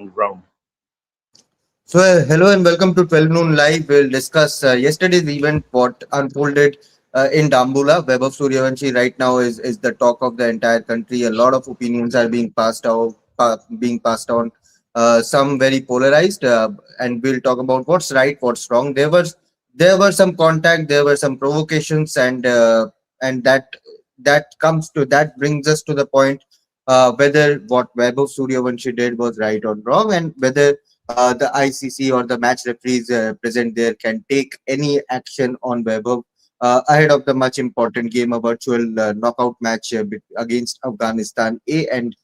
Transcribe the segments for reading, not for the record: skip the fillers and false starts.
on ground. So, hello and welcome to 12 Noon Live. We'll discuss yesterday's event, what unfolded in Dambula. Vaibhav Sooryavanshi right now is the talk of the entire country. A lot of opinions are being passed on. Some very polarized, and we'll talk about what's right, what's wrong. There were some contact, there were some provocations, and that brings us to the point whether what Vaibhav Sooryavanshi did was right or wrong, and whether the ICC or the match referees present there can take any action on Vaibhav ahead of the much important game, a virtual knockout match against Afghanistan A and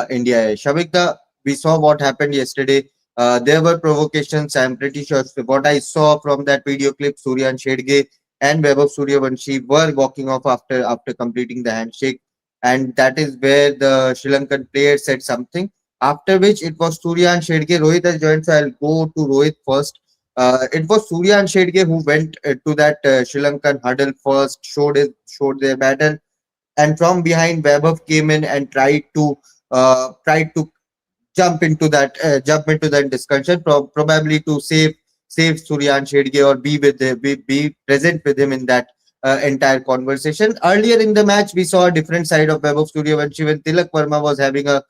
India A. Shavik, we saw what happened yesterday. There were provocations. I'm pretty sure what I saw from that video clip, Suryan Shedge and Vaibhav Sooryavanshi were walking off after completing the handshake, and that is where the Sri Lankan player said something. After which it was Surya and Shedge. Rohit has joined, so I'll go to Rohit first. It was Surya and Shedge who went to that Sri Lankan huddle first, showed their battle, and from behind Vaibhav came in and tried to jump into that discussion, probably to save Suryan Shedge or be present with him in that entire conversation. Earlier in the match, we saw a different side of Vaibhav Sooryavanshi when Tilak Verma was having a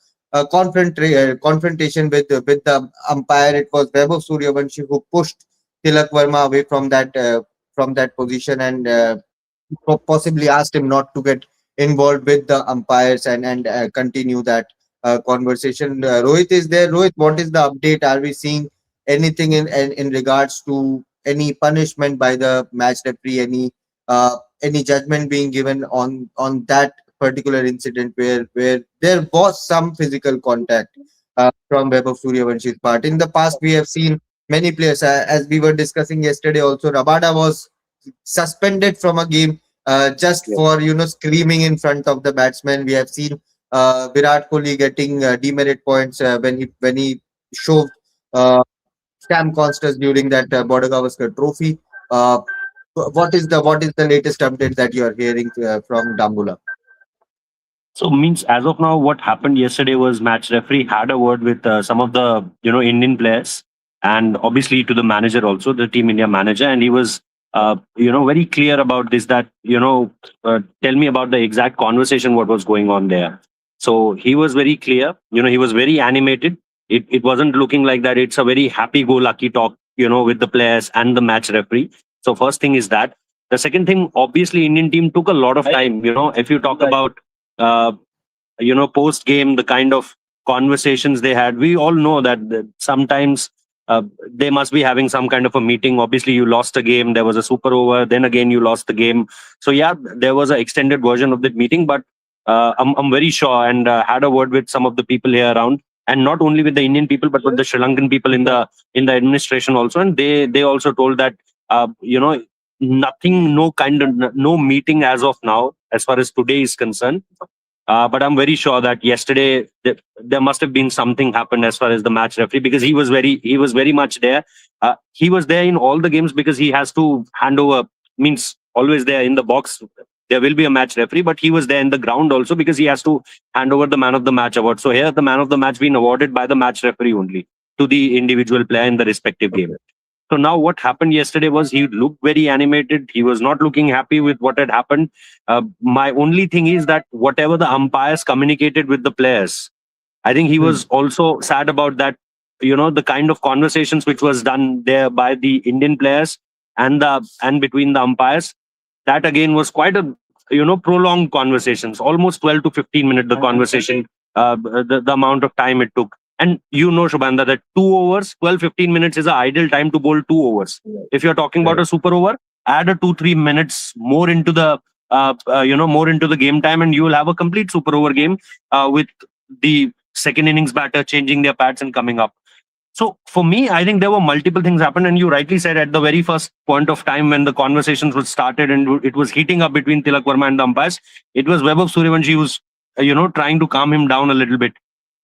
confrontation with the umpire. It was Vaibhav Sooryavanshi who pushed Tilak Verma away from that position, and possibly asked him not to get involved with the umpires and continue that conversation. Rohit is there. Rohit, what is the update? Are we seeing anything in regards to any punishment by the match referee? Any judgment being given on that particular incident where there was some physical contact from Vaibhav Sooryavansh's part? In the past, we have seen many players, as we were discussing yesterday. Also, Rabada was suspended from a game just Yes. for screaming in front of the batsman. We have seen Virat Kohli getting demerit points when he shoved uh, Sam Constas during that Border Gavaskar Trophy. Uh, what is the latest update that you are hearing from Dambula? So means as of now, what happened yesterday was match referee had a word with some of the Indian players, and obviously to the manager also, the Team India manager, and he was very clear about this, that tell me about the exact conversation, what was going on there. So he was very clear. He was very animated. It wasn't looking like that. It's a very happy-go-lucky talk, with the players and the match referee. So first thing is that. The second thing, obviously, Indian team took a lot of time. If you talk about uh, post game, the kind of conversations they had, we all know that sometimes they must be having some kind of a meeting. Obviously, you lost a game, there was a super over, then again you lost the game. So yeah, there was an extended version of that meeting, but I'm very sure, and had a word with some of the people here around, and not only with the Indian people but with the Sri Lankan people in the administration also, and they also told that nothing, no meeting as of now as far as today is concerned. But I'm very sure that yesterday there must have been something happened as far as the match referee, because he was very much there. He was there in all the games because he has to hand over, means always there in the box. There will be a match referee, but he was there in the ground also because he has to hand over the man of the match award. So here the man of the match being awarded by the match referee only to the individual player in the respective game. So now what happened yesterday was he looked very animated. He was not looking happy with what had happened. My only thing is that whatever the umpires communicated with the players, I think he Hmm. was also sad about that. The kind of conversations which was done there by the Indian players and between the umpires, that again was quite a prolonged conversations, almost 12 to 15 minutes. The conversation, the amount of time it took. And Shubhanda, that 2 overs, 12, 15 minutes is an ideal time to bowl 2 overs. If you're talking about Right. a super over, add a 2, 3 minutes more into the game time, and you will have a complete super over game with the second innings batter changing their pads and coming up. So for me, I think there were multiple things happened, and you rightly said at the very first point of time when the conversations was started and it was heating up between Tilak Verma and the umpires, it was Vaibhav Sooryavanshi who's trying to calm him down a little bit.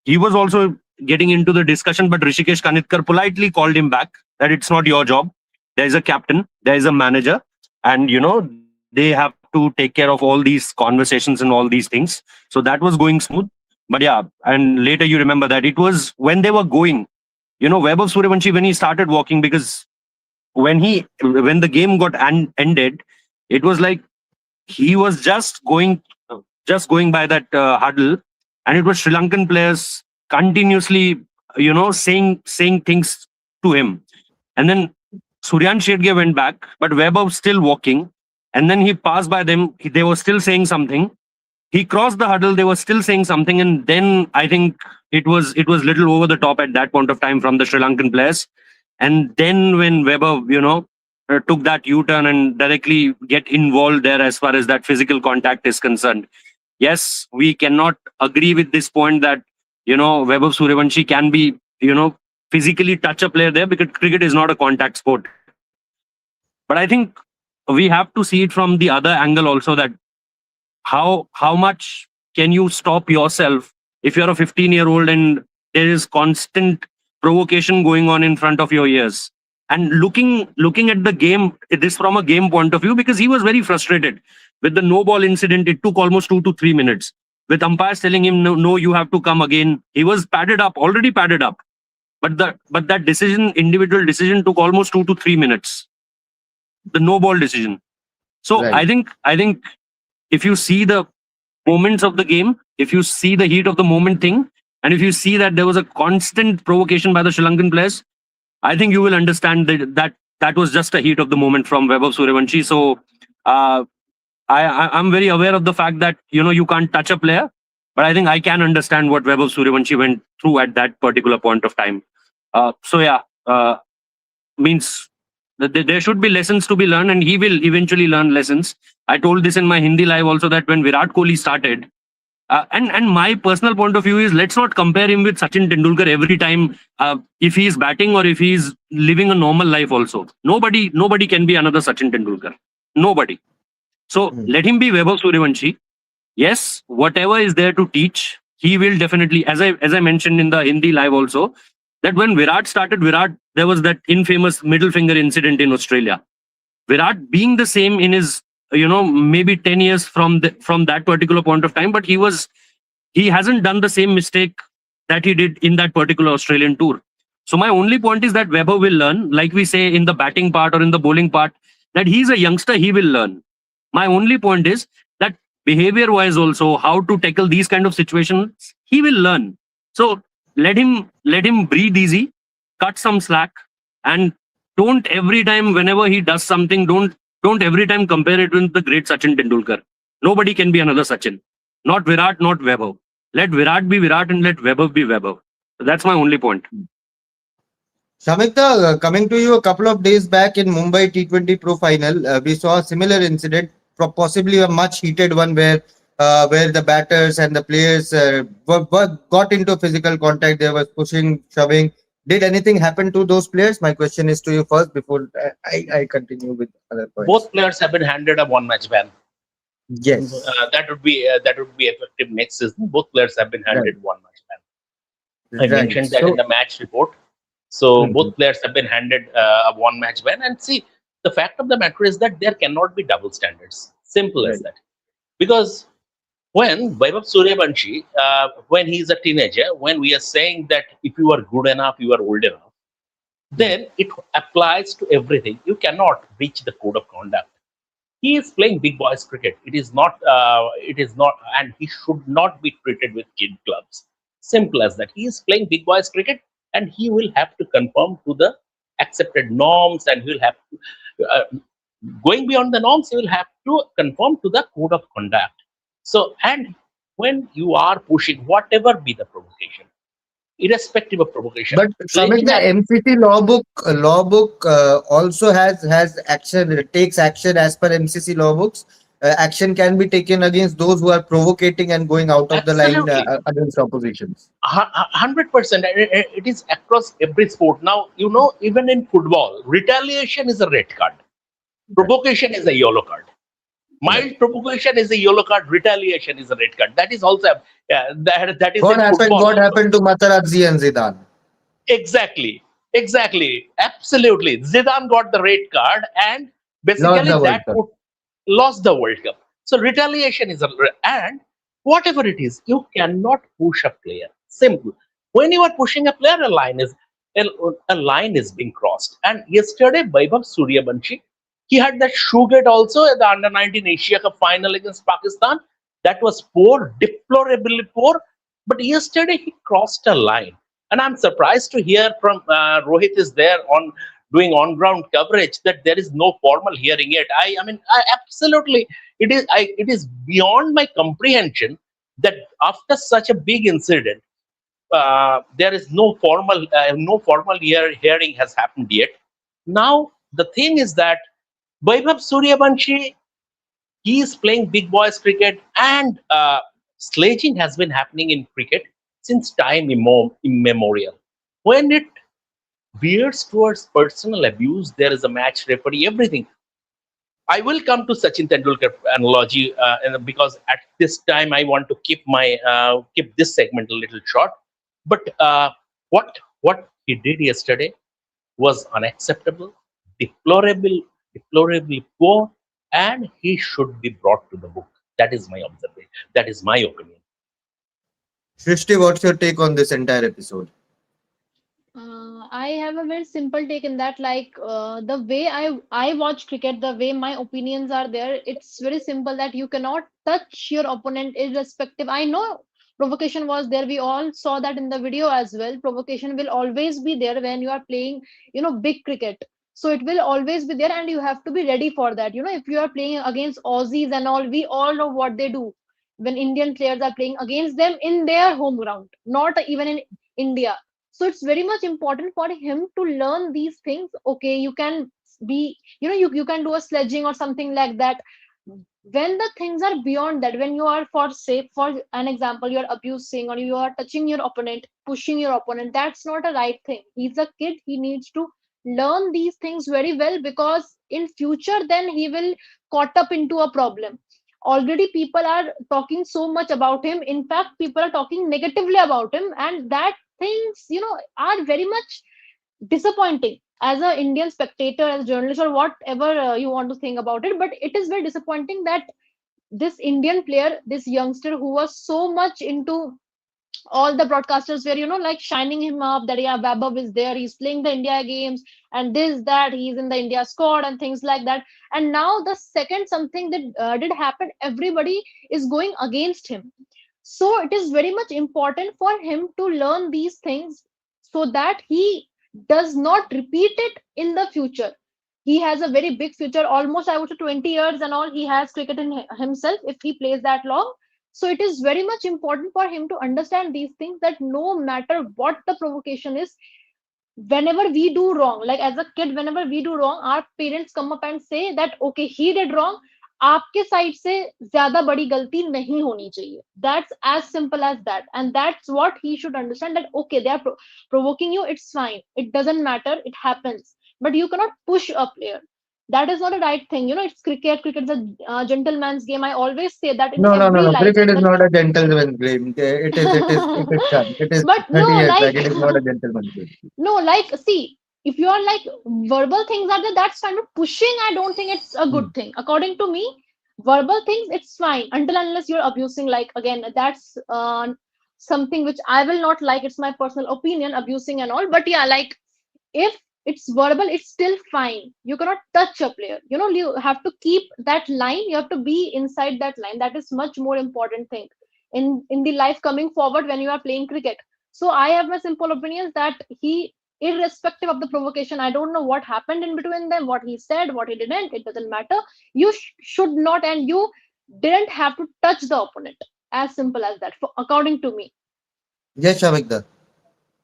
He was also getting into the discussion, but Rishikesh Kanitkar politely called him back that it's not your job. There is a captain, there is a manager, and they have to take care of all these conversations and all these things. So that was going smooth. But yeah, and later you remember that it was when they were going. Vaibhav Sooryavanshi, when he started walking, because when the game got ended, it was like he was just going by that huddle, and it was Sri Lankan players continuously, saying things to him. And then Suryan Shetge went back, but Vaibhav still walking. And then he passed by them. They were still saying something. He crossed the huddle. They were still saying something, and then I think it was little over the top at that point of time from the Sri Lankan players. And then when Weber, took that U-turn and directly get involved there as far as that physical contact is concerned. Yes, we cannot agree with this point that Vaibhav Sooryavanshi can be physically touch a player there, because cricket is not a contact sport. But I think we have to see it from the other angle also, that how much can you stop yourself if you're a 15-year-old and there is constant provocation going on in front of your ears. And looking at the game, this from a game point of view, because he was very frustrated with the no ball incident. It took almost 2 to 3 minutes with umpires telling him, no, no, you have to come again. He was already padded up, but that individual decision took almost 2 to 3 minutes, the no ball decision. So Right. I think if you see the moments of the game, if you see the heat of the moment thing, and if you see that there was a constant provocation by the Sri Lankan players, I think you will understand that was just a heat of the moment from Vaibhav Sooryavanshi. So uh, I'm very aware of the fact that you can't touch a player, but I think I can understand what Vaibhav Sooryavanshi went through at that particular point of time. So yeah, means that there should be lessons to be learned, and he will eventually learn lessons. I told this in my Hindi live also, that when Virat Kohli started, and my personal point of view is, let's not compare him with Sachin Tendulkar every time, if he is batting or if he is living a normal life also. Nobody can be another Sachin Tendulkar. Nobody. So Mm. let him be Vaibhav Sooryavanshi. Yes, whatever is there to teach, he will definitely, as I mentioned in the Hindi live also, that when Virat started, there was that infamous middle finger incident in Australia. Virat being the same in his, maybe 10 years from that particular point of time, but he hasn't done the same mistake that he did in that particular Australian tour. So my only point is that Weber will learn, like we say in the batting part or in the bowling part, that he's a youngster, he will learn. My only point is that behavior wise also, how to tackle these kind of situations, he will learn. So let him breathe easy, cut some slack, and don't every time whenever he does something, don't every time compare it with the great Sachin Tendulkar. Nobody can be another Sachin. Not Virat, not Vaibhav. Let Virat be Virat and let Vaibhav be Vaibhav. So that's my only point. Shamikta, coming to you, a couple of days back in Mumbai T20 Pro Final, we saw a similar incident, possibly a much heated one, where the batters and the players got into physical contact. They were pushing, shoving. Did anything happen to those players? My question is to you first before I continue with other points. Both players have been handed a one-match ban. Yes, That would be effective next season. Both players have been right, handed one-match ban. I right. mentioned that in So, the match report. So mhm, both players have been handed a one-match ban. And see, the fact of the matter is that there cannot be double standards. Simple as right. that. Because when Vaibhav Sooryavanshi, when he's a teenager, when we are saying that if you are good enough, you are old enough, Mm. then it applies to everything. You cannot breach the code of conduct. He is playing big boys cricket. It is not. It is not, and he should not be treated with kid clubs. Simple as that. He is playing big boys cricket, and he will have to conform to the accepted norms, and he will have to, going beyond the norms. He will have to conform to the code of conduct. So, and when you are pushing, whatever be the provocation, irrespective of provocation, But Samik, playing the a MCC law book also has action, takes action as per MCC law books. Action can be taken against those who are provocating and going out of the line absolutely against oppositions. 100%. It is across every sport. Now, even in football, retaliation is a red card, Right, provocation is a yellow card. right. Mild provocation is a yellow card, retaliation is a red card. That is also, that is What in happened? football What also. happened to Materazzi and Zidane? Exactly, exactly, absolutely. Zidane got the red card, and Lost basically the World that Cup. put, lost the World Cup. So retaliation is and whatever it is, you cannot push a player. Simple. When you are pushing a player, a line is. a, a line is being crossed. And yesterday, Vaibhav Sooryavanshi, he had that Shugate also at the Under 19 Asia Cup final against Pakistan. That was poor, deplorably poor. But yesterday he crossed a line, and I'm surprised to hear from Rohit is there on doing on ground coverage that there is no formal hearing yet. I mean, I absolutely it is beyond my comprehension that after such a big incident there is no formal hearing has happened yet. Now the thing is that Vaibhav Sooryavanshi, he is playing big boys cricket, and sledging has been happening in cricket since time immemorial. When it veers towards personal abuse, there is a match referee, everything. I will come to Sachin Tendulkar analogy, because at this time I want to keep this segment a little short. But what he did yesterday was unacceptable, deplorable, deplorably poor, and he should be brought to the book. That is my observation. That is my opinion. Shrishti, what's your take on this entire episode? I have a very simple take in that, like the way I watch cricket, the way my opinions are there, it's very simple that you cannot touch your opponent irrespective. I know provocation was there. We all saw that in the video as well. Provocation will always be there when you are playing, big cricket. So it will always be there, and you have to be ready for that. If you are playing against Aussies and all, we all know what they do when Indian players are playing against them in their home ground, not even in India. So it's very much important for him to learn these things. Okay, you can be, you can do a sledging or something like that. When the things are beyond that, when you are, for say, for an example, you are abusing or you are touching your opponent, pushing your opponent, that's not a right thing. He's a kid, he needs to learn these things very well, because in future then he will caught up into a problem. Already people are talking so much about him. In fact, people are talking negatively about him, and that things, are very much disappointing as a Indian spectator, as a journalist, or whatever you want to think about it. But it is very disappointing that this Indian player, this youngster who was so much into, all the broadcasters were, like shining him up that yeah, Vaibhav is there, he's playing the India games, and this, that, he's in the India squad and things like that. And now the second something that did happen, everybody is going against him. So it is very much important for him to learn these things so that he does not repeat it in the future. He has a very big future, almost I would say 20 years and all. He has cricket in himself if he plays that long. So it is very much important for him to understand these things, that no matter what the provocation is, whenever we do wrong, like as a kid, whenever we do wrong, our parents come up and say that okay, he did wrong, आपके side से ज्यादा बड़ी गलती नहीं होनी चाहिए. That's as simple as that, and that's what he should understand, that okay, they are provoking you, it's fine, it doesn't matter, it happens, but you cannot push a player. That is not a right thing. It's cricket. Cricket is a gentleman's game. I always say that in No, no, no, every no. life. Cricket is not a gentleman's game. It is done. It is But no, 30 years back. like It is not a gentleman's game. no, like, see, if you are like verbal things are there, that's fine. But pushing, I don't think it's a good Hmm. thing. According to me, verbal things, it's fine until unless you're abusing. Like again, that's something which I will not like. It's my personal opinion, abusing and all. But yeah, like if it's verbal, it's still fine. You cannot touch a player. You have to keep that line. You have to be inside that line. That is much more important thing in the life coming forward when you are playing cricket. So I have my simple opinions that he, irrespective of the provocation, I don't know what happened in between them, what he said, what he didn't. It doesn't matter. You should not, and you didn't have to touch the opponent. As simple as that, according to me. Yes, Shavik.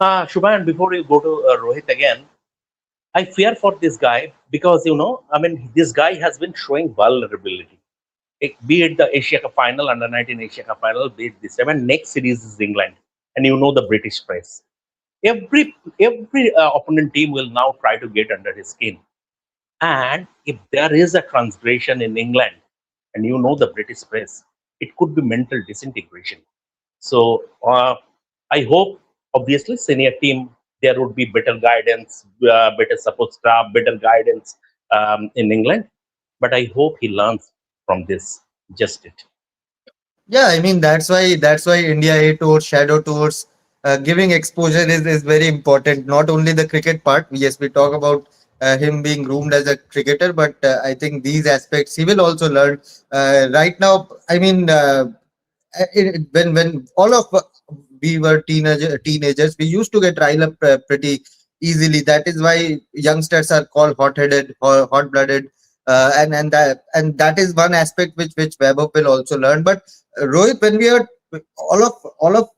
Shubhan, before you go to Rohit again, I fear for this guy because I mean, this guy has been showing vulnerability. Be it the Asia Cup final, under 19 Asia Cup final, be it this time, and next series is England, and the British press. Every opponent team will now try to get under his skin, and if there is a transgression in England, and the British press, it could be mental disintegration. So I hope, obviously, senior team, there would be better guidance, better support staff, better guidance in England. But I hope he learns from this. Just it. Yeah, I mean that's why India A tours, shadow tours. giving exposure is very important. Not only the cricket part. Yes, we talk about him being groomed as a cricketer, but I think these aspects he will also learn. Right now, I mean, when all of we were teenagers, we used to get riled up pretty easily. That is why youngsters are called hot-headed or hot-blooded, and that is one aspect which Vaibhav will also learn. But Rohit, when we are all of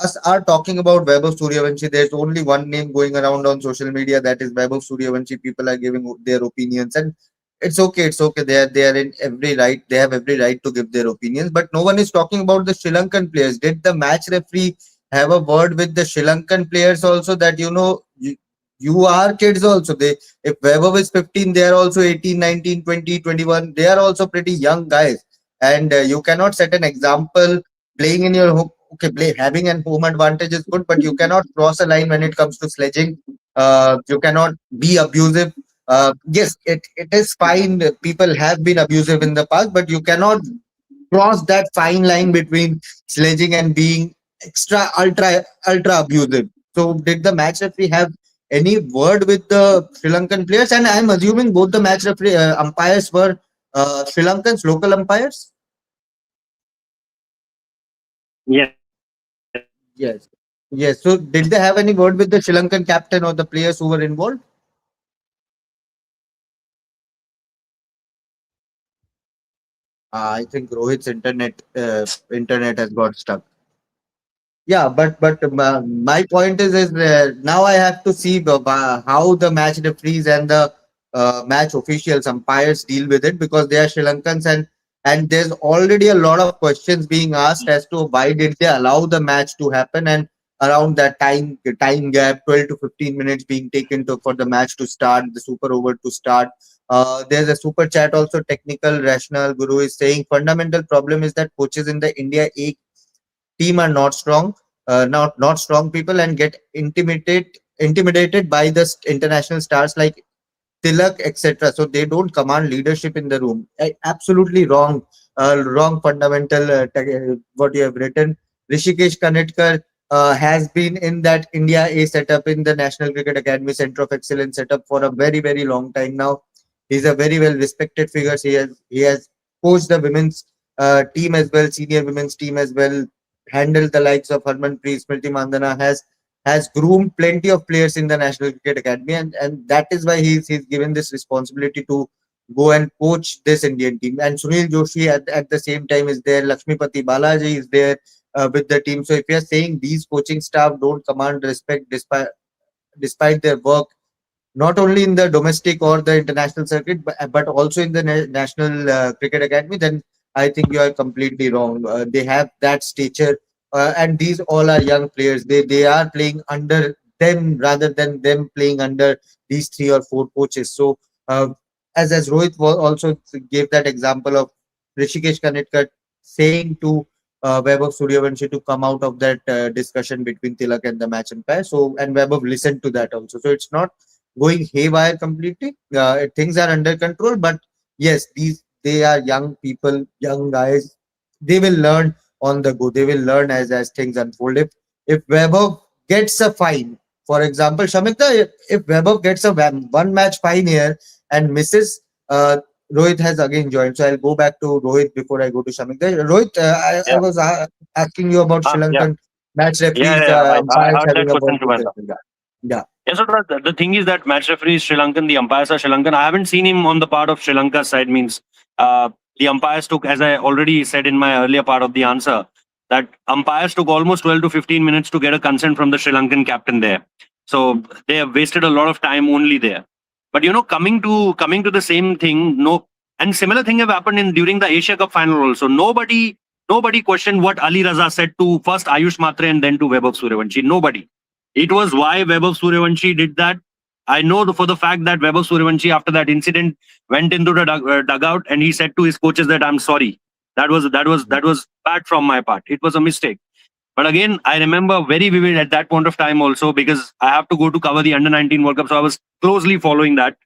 us are talking about Vaibhav Sooryavanshi, there's only one name going around on social media, that is Vaibhav Sooryavanshi. People are giving their opinions, and it's okay. It's okay. They are in every right. They have every right to give their opinions. But no one is talking about the Sri Lankan players. Did the match referee have a word with the Sri Lankan players also, that you are kids also? They, if Vaibhav is 15, they are also 18, 19, 20, 21. They are also pretty young guys, and you cannot set an example playing in your home. Okay, having an home advantage is good, but you cannot cross a line when it comes to sledging. You cannot be abusive. Yes, it is fine. People have been abusive in the past, but you cannot cross that fine line between sledging and being ultra abusive. So, did the match referee have any word with the Sri Lankan players? And I'm assuming both the match referee umpires were Sri Lankans, local umpires. Yes. Yes. Yes. So, did they have any word with the Sri Lankan captain or the players who were involved? I think Rohit's internet has got stuck. Yeah, but my point is now I have to see how the match referees and the match officials, umpires deal with it, because they are Sri Lankans, and there's already a lot of questions being asked as to why did they allow the match to happen, and around that time gap, 12 to 15 minutes being taken for the match to start, the super over to start. There's a super chat also. Technical rational Guru is saying fundamental problem is that coaches in the India A team are not strong, not strong people, and get intimidated by the international stars like Tilak, etc. So they don't command leadership in the room. Absolutely wrong, wrong fundamental. What you have written. Rishikesh Kanetkar has been in that India A setup in the National Cricket Academy Center of Excellence setup for a very long time now. He's a very well respected figure. He has coached the women's team as well, senior women's team as well. Handled the likes of Harmanpreet, Smriti Mandana, has groomed plenty of players in the National Cricket Academy, and that is why he's given this responsibility to go and coach this Indian team. And Sunil Joshi at the same time is there. Lakshmipati Balaji is there with the team. So if you are saying these coaching staff don't command respect despite their work, not only in the domestic or the international circuit, but also in the national cricket academy, then I think you are completely wrong. They have that stature, and these all are young players. They are playing under them rather than them playing under these three or four coaches. So, as Rohit also gave that example of Rishikesh Kanetkar saying to Vaibhav Sooryavanshi to come out of that discussion between Tilak and the match umpire. So, and Vaibhav listened to that also. So it's not going haywire completely. Things are under control, but yes, they are young people, young guys. They will learn on the go. They will learn as things unfold. If Vaibhav gets a fine, for example, Shamikta, if Vaibhav gets a one match fine here and misses, Rohit has again joined. So I'll go back to Rohit before I go to Shamikta. Rohit, I Yeah. was asking you about Sri Yeah. Lankan match Yeah. referees, Yeah. I umpires heard having that a question, word with Shumanta. them. Yeah. Yeah, so the thing is that match referee is Sri Lankan, the umpires are Sri Lankan. I haven't seen him on the part of Sri Lanka side. Means the umpires took, as I already said in my earlier part of the answer, that umpires took almost 12 to 15 minutes to get a consent from the Sri Lankan captain there. So they have wasted a lot of time only there. But coming to the same thing, no, and similar thing have happened in during the Asia Cup final also. Nobody questioned what Ali Raza said to first Ayush Matre and then to Vaibhav Sooryavanshi. Nobody. It was why Vaibhav Sooryavanshi did that. I know for the fact that Vaibhav Sooryavanshi, after that incident, went into the dugout and he said to his coaches that I'm sorry. That was bad from my part. It was a mistake. But again, I remember very vivid at that point of time also, because I have to go to cover the under 19 World Cup, so I was closely following that,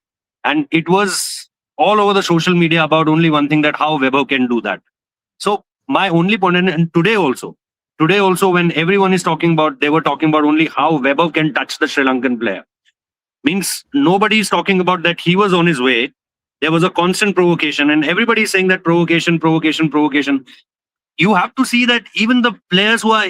and it was all over the social media about only one thing, that how Vaibhav can do that. So my only point, and today today also when everyone is talking about, they were talking about only how Vaibhav can touch the Sri Lankan player. Means nobody is talking about that he was on his way. There was a constant provocation, and everybody is saying that provocation, provocation, provocation. You have to see that even the players who are,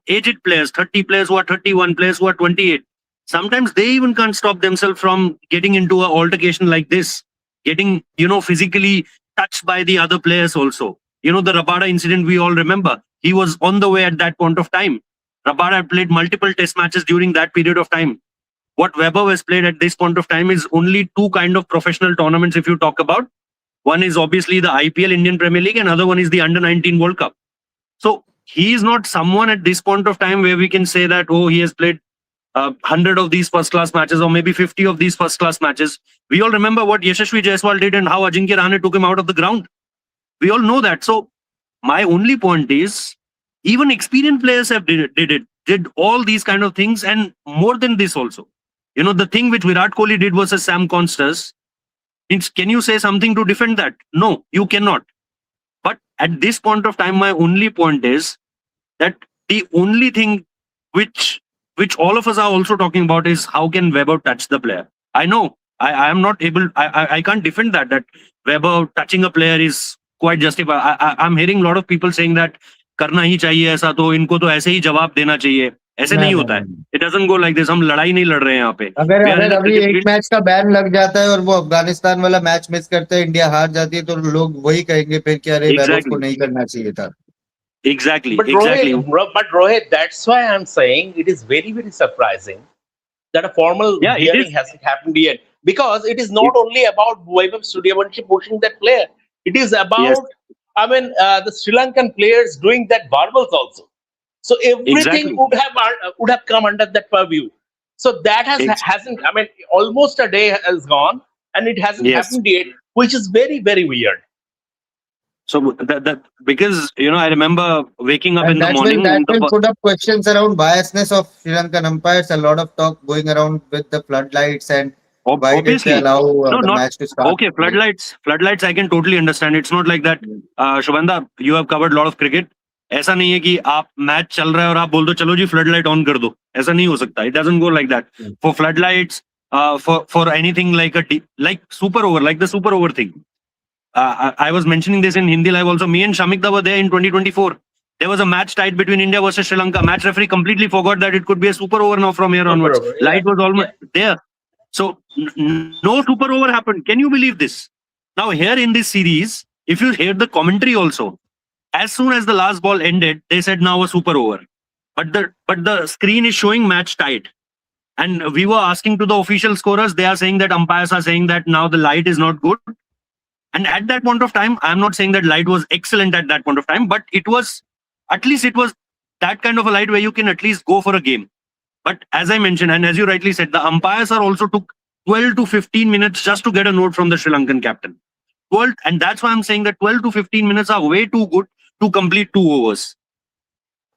aged players, 30 players who are 31, players who are 28, sometimes they even can't stop themselves from getting into an altercation like this, getting, physically touched by the other players also. The Rabada incident we all remember. He was on the way at that point of time. Rabada had played multiple test matches during that period of time. What Weber has played at this point of time is only two kind of professional tournaments if you talk about. One is obviously the IPL Indian Premier League, and another one is the Under 19 World Cup. So he is not someone at this point of time where we can say that, oh, he has played 100 of these first class matches or maybe 50 of these first class matches. We all remember what Yashasvi Jaiswal did and how Ajinkya Rahane took him out of the ground. We all know that. So my only point is, even experienced players have did all these kind of things, and more than this also. The thing which Virat Kohli did versus Sam Constance, can you say something to defend that? No, you cannot. But at this point of time, my only point is that the only thing which all of us are also talking about is how can Weber touch the player. I know I am not able, I can't defend that Weber touching a player is quite justified. I'm hearing a lot of people saying that करना ही चाहिए ऐसा, तो इनको तो ऐसे ही जवाब देना चाहिए. ऐसे नहीं होता है. It doesn't go like this. हम लड़ाई नहीं लड़ रहे हैं यहाँ पे. अगर अभी एक मैच का बैन लग जाता है और वो अफगानिस्तान वाला मैच मिस करते हैं, इंडिया हार जाती है, तो लोग वही कहेंगे फिर कि अरे वैभव को नहीं करना चाहिए था. Exactly. But Rohit, that's why I'm saying it is very, very surprising that a formal hearing hasn't happened yet. Because it is not only about Vaibhav Sooryavanshi pushing that player. It is about, the Sri Lankan players doing that barbels also. So everything would have come under that purview. So that hasn't. Almost a day has gone, and it hasn't happened yet, which is very, very weird. So that because I remember waking up in the morning. That will put up questions around biasness of Sri Lankan umpires. A lot of talk going around with the floodlights and why did they allow the match to start. Okay, floodlights. I can totally understand. It's not like that. Shubhanda, you have covered a lot of cricket. ऐसा नहीं है कि आप match चल रहा है और आप बोल दो चलो जी फ्लड लाइट ऑन कर दो. ऐसा नहीं हो सकता. It doesn't go like that. For floodlights, for anything like super over, like the super over thing. I was mentioning this in Hindi live also. Me and Shamikda were there in 2024. There was a match tied between India versus Sri Lanka. Match referee completely forgot that it could be a super over now from here onwards. Light was almost there. So no super over happened. Can you believe this? Now here in this series, if you hear the commentary also, as soon as the last ball ended, they said now a super over. But the screen is showing match tied. And we were asking to the official scorers, they are saying that umpires are saying that now the light is not good. And at that point of time, I'm not saying that light was excellent at that point of time, but it was that kind of a light where you can at least go for a game. But as I mentioned, and as you rightly said, the umpires are also took 12 to 15 minutes just to get a note from the Sri Lankan captain. 12, and that's why I'm saying that 12 to 15 minutes are way too good to complete 2 overs.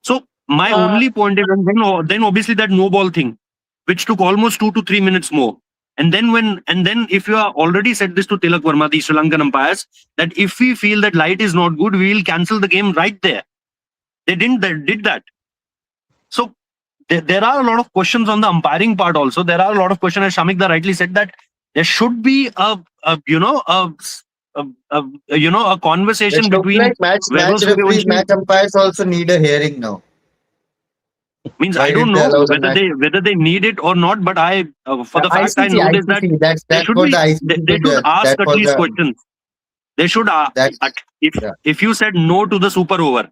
So my only point is, and then obviously that no ball thing, which took almost 2 to 3 minutes more. And then if you are already said this to Tilak Verma, the Sri Lankan umpires, that if we feel that light is not good, we will cancel the game right there. They did that. So there are a lot of questions on the umpiring part also. There are a lot of questions, as Shamikda rightly said, that there should be a conversation between match referees, match umpires also need a hearing now. Means I don't know whether they need it or not, but I for the fact I know is that they should ask at least questions. They should if you said no to the super over,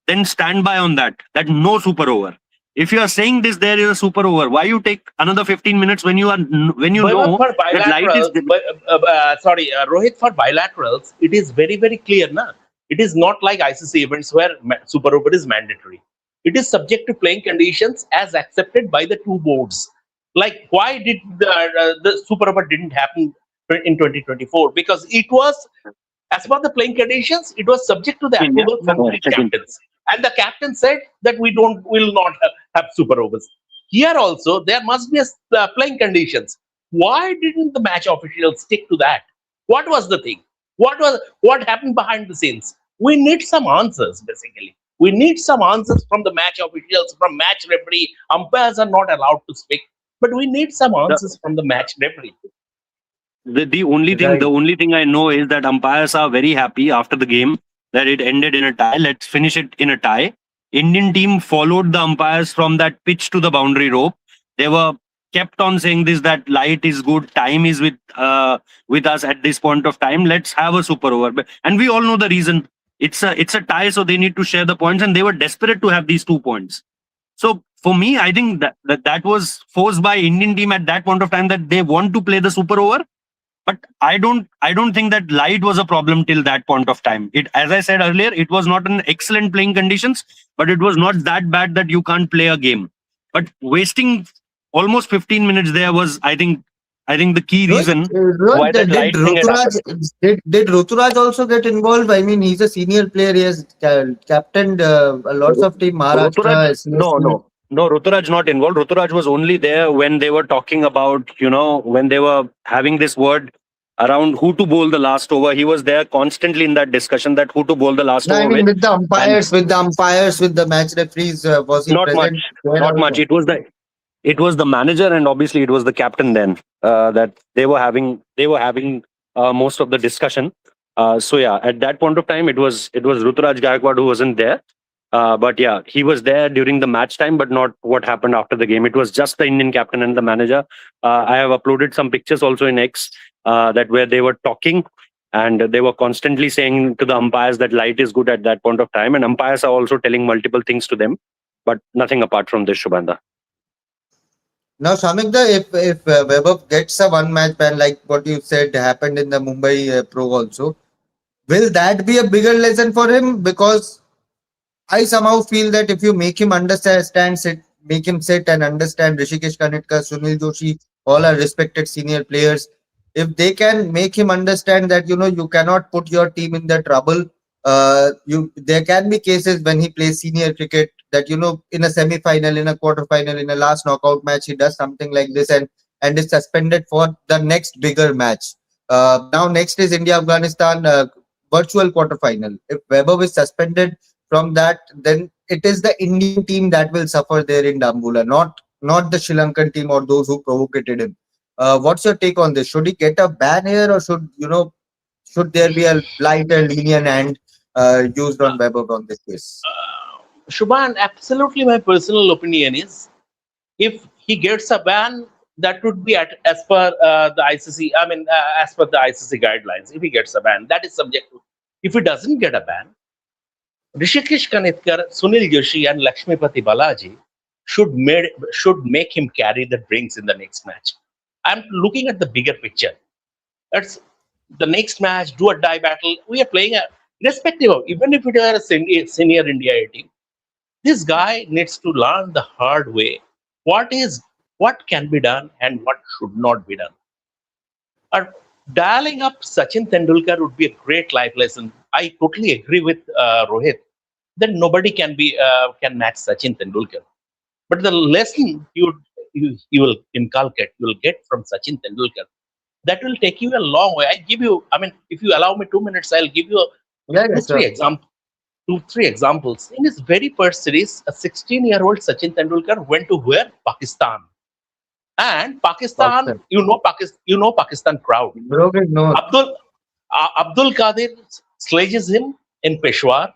then stand by on that no super over. If you are saying this, there is a super over. Why you take another 15 minutes when you know that light is? Rohit, for bilaterals, it is very, very clear, na. It is not like ICC events where super over is mandatory. It is subject to playing conditions as accepted by the two boards. Like, why did the super over didn't happen in 2024? Because it was, as per the playing conditions, it was subject to the approval from the captains. And the captain said that will not have super overs. Here also, there must be playing conditions. Why didn't the match officials stick to that? What was the thing? What happened behind the scenes? We need some answers, basically. We need some answers from the match officials, from match referee. Umpires are not allowed to speak, but we need some The, answers from the match referee. Right. the only thing I know is that umpires are very happy after the game that it ended in a tie. Let's finish it in a tie. Indian team followed the umpires from that pitch to the boundary rope. They were kept on saying this, that light is good, time is with us at this point of time. Let's have a super over. And we all know the reason. It's a tie, so they need to share the points, and they were desperate to have these 2 points. So for me, I think that was forced by Indian team at that point of time, that they want to play the super over. But I don't think that light was a problem till that point of time. It, as I said earlier, it was not an excellent playing conditions, but it was not that bad that you can't play a game. But wasting almost 15 minutes there was, I think the key Rohit, reason why Rohit, that did light thing had Ruturaj happened. did Ruturaj also get involved? I mean, he's a senior player. He has captained lots of team Ruturaj, Maharashtra, SCS no, team. no, Ruturaj not involved. Ruturaj was only there when they were talking about, when they were having this word around who to bowl the last over. He was there constantly in that discussion, that who to bowl the last No, I over mean with. And with the match referees, was he not much, present there not much. also? It was the manager, and obviously it was the captain then, that they were having most of the discussion. So yeah, at that point of time, it was Ruturaj Gaikwad who wasn't there. But yeah, he was there during the match time, but not what happened after the game. It was just the Indian captain and the manager. I have uploaded some pictures also in X, that where they were talking, and they were constantly saying to the umpires that light is good at that point of time, and umpires are also telling multiple things to them, but nothing apart from this, Shubhanda. Now, Samikda, if Vaibhav gets a one match ban like what you said happened in the Mumbai Pro also, will that be a bigger lesson for him? Because I somehow feel that if you make him understand, make him sit and understand Rishikesh Kanetkar, Sunil Joshi, all are respected senior players. If they can make him understand that you cannot put your team in the trouble. There can be cases when he plays senior cricket that in a semi-final, in a quarter-final, in a last knockout match he does something like this and is suspended for the next bigger match. Now next is India Afghanistan virtual quarter-final. If Weber is suspended from that, then it is the Indian team that will suffer there in Dambula, not the Sri Lankan team or those who provocated him. What's your take on this? Should he get a ban here, or should there be a lighter, lenient hand used on Weber on this case? Shubhan, absolutely my personal opinion is if he gets a ban, that would be as per the ICC, as per the ICC guidelines. If he gets a ban, that is subject to. If he doesn't get a ban, Rishikesh Kanetkar, Sunil Joshi, and Lakshmipati Balaji should make him carry the drinks in the next match. I'm looking at the bigger picture. It's the next match, do or die battle. We are playing irrespective of, even if it are a senior India A team. This guy needs to learn the hard way what can be done and what should not be done. Uh, Dialing up Sachin Tendulkar would be a great life lesson. I totally agree with Rohit that nobody can match Sachin Tendulkar. But the lesson you will inculcate, you will get from Sachin Tendulkar, that will take you a long way. If you allow me 2 minutes, I'll give you Yeah, two, yeah, three sure. examples. Two, three examples. In his very first series, a 16-year-old Sachin Tendulkar went to where? Pakistan. And Pakistan, Pakistan. Pakistan crowd. Broken nose. Abdul Qadir sledges him in Peshawar.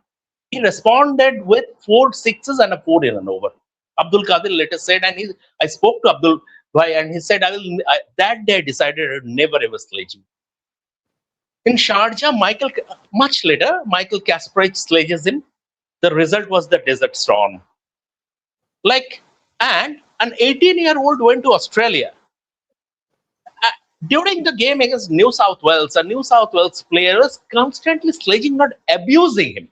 He responded with 4 sixes and a 4 in an over. Abdul Qadir later said, and I spoke to Abdul Bhai, and he said, that day I decided I would never ever sledge you. In Sharjah, much later, Michael Kasparov sledges him. The result was the Desert Storm. Like, and an 18-year-old went to Australia. Uh, During the game against New South Wales, a New South Wales player was constantly sledging, not abusing him.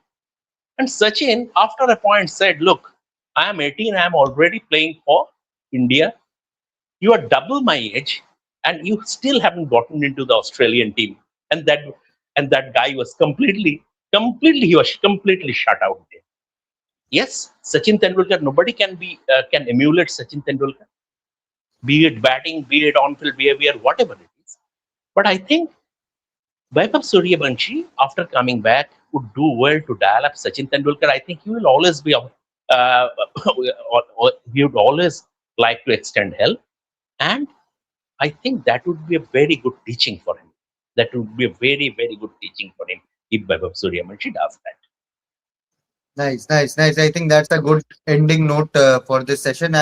And Sachin, after a point, said, "Look, I am 18, I am already playing for India. You are double my age, and you still haven't gotten into the Australian team." And that guy was he was completely shut out there. Yes, Sachin Tendulkar, nobody can emulate Sachin Tendulkar, be it batting, be it on-field behavior, whatever it is. But I think Vaibhav Sooryavanshi, after coming back, would do well to dial up Sachin Tendulkar. I think he will always be, he would always like to extend help. And I think that would be a very good teaching for him. That would be a very, very good teaching for him if Vaibhav Suryavanshi does that. Nice, nice, nice. I think that's a good ending note for this session.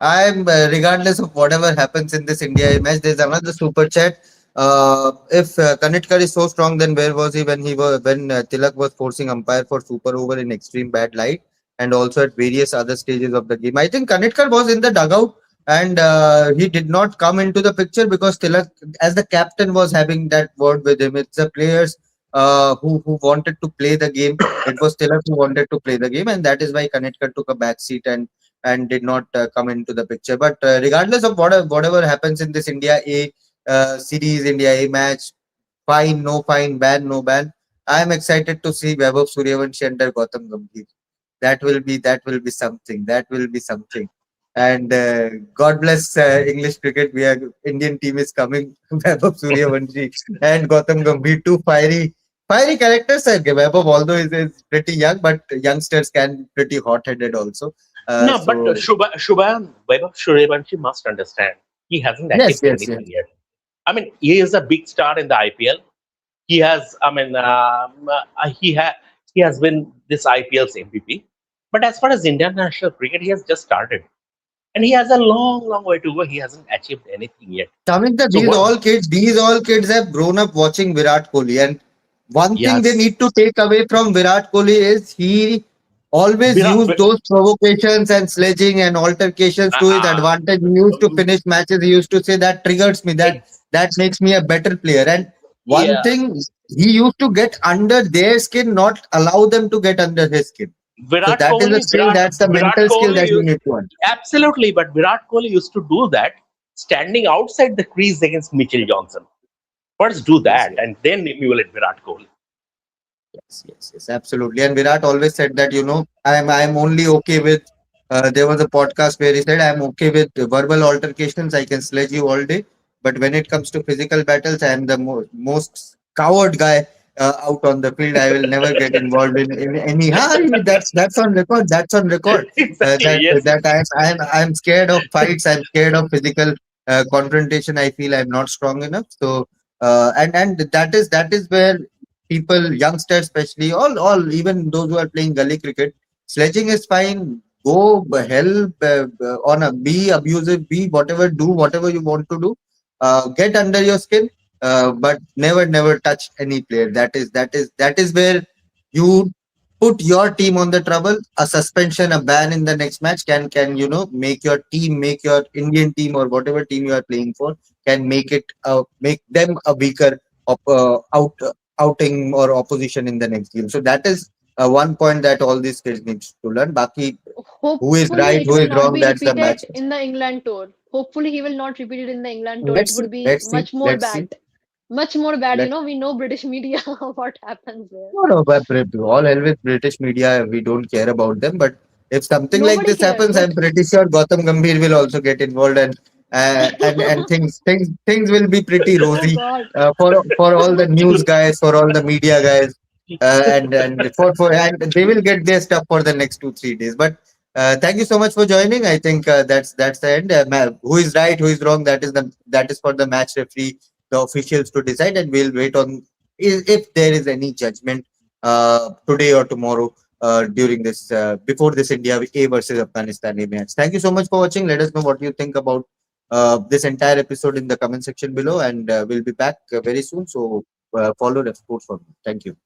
Regardless of whatever happens in this India match, there's another super chat. If Kanitkar is so strong, then where was he when Tilak was forcing umpire for super over in extreme bad light, and also at various other stages of the game? I think Kanitkar was in the dugout, and he did not come into the picture because Tilak, as the captain, was having that word with him. It's the players who wanted to play the game. It was Tilak who wanted to play the game, and that is why Kanetkar took a back seat and did not come into the picture. But regardless of whatever happens in this India A series, India A match, fine, no fine, ban, no ban, I am excited to see Vaibhav Sooryavanshi under Gautam Gambhir. That will be something. That will be something. And God bless English cricket. We are Indian team is coming. Vaibhav Sooryavanshi and Gautam Gambhir, two fiery characters. Vaibhav, although is pretty young, but youngsters can be pretty hot-headed also. No, but So Vaibhav Suryavanshi must understand he hasn't yes, achieved yes, yes. anything yet. I mean, he is a big star in the IPL. He has, I mean, he has been this IPL's MVP. But as far as international cricket, he has just started, and he has a long, long way to go. He hasn't achieved anything yet. Samantha, So what? these all kids have grown up watching Virat Kohli, and one thing they Yes, need to take away from Virat Kohli is he always Virat. used those provocations and sledging and altercations to his Uh, advantage. He used to finish matches. He used to say that triggers me, ex- that makes me a better player. And one yeah, thing he used to get under their skin, not allow them to get under his skin. So Virat that is a Kohli, skill. That's the Virat mental skill Kohli that you used need to learn. absolutely, but Virat Kohli used to do that standing outside the crease against Mitchell Johnson. First do Yes, that and then emulate Virat Kohli. yes, absolutely. And Virat always said that, I'm only okay with. There was a podcast where he said, I'm okay with verbal altercations. I can sledge you all day, but when it comes to physical battles, I am the most coward guy out on the field. I will never get involved in any. That's on record. That's on record. Exactly. That Yes. that I'm scared of fights. I'm scared of physical confrontation. I feel I'm not strong enough. So and that is where people, youngsters especially, all even those who are playing gully cricket, sledging is fine. Go help on a be abusive, be whatever, do whatever you want to do. Get under your skin, but never touch any player. That is where you put your team on the trouble. A suspension, a ban in the next match can make your team, make your Indian team or whatever team you are playing for, can make them a weaker outing or opposition in the next game. So that is one point that all these kids need to learn. Baki, who is Hopefully, right, it who will is not wrong, be that's the repeated match. in the England tour. Hopefully, he will not repeat it in the England tour. It Let's see, would be let's see, much more let's see. bad. Much more bad. Let We know British media, what happens there. No, but all hell with British media. We don't care about them. But if something like Nobody this cares, happens, I'm but pretty sure Gautam Gambhir will also get involved, and things will be pretty oh rosy God. for all the news guys, for all the media guys, and they will get their stuff for the next 2 3 days. But thank you so much for joining. I think that's the end. Who is right, who is wrong? That is for the match referee, the officials to decide, and we'll wait on if there is any judgment today or tomorrow during this before this India A versus Afghanistan A match. Thank you so much for watching. Let us know what you think about this entire episode in the comment section below, and we'll be back very soon. So follow the sports for me. Thank you.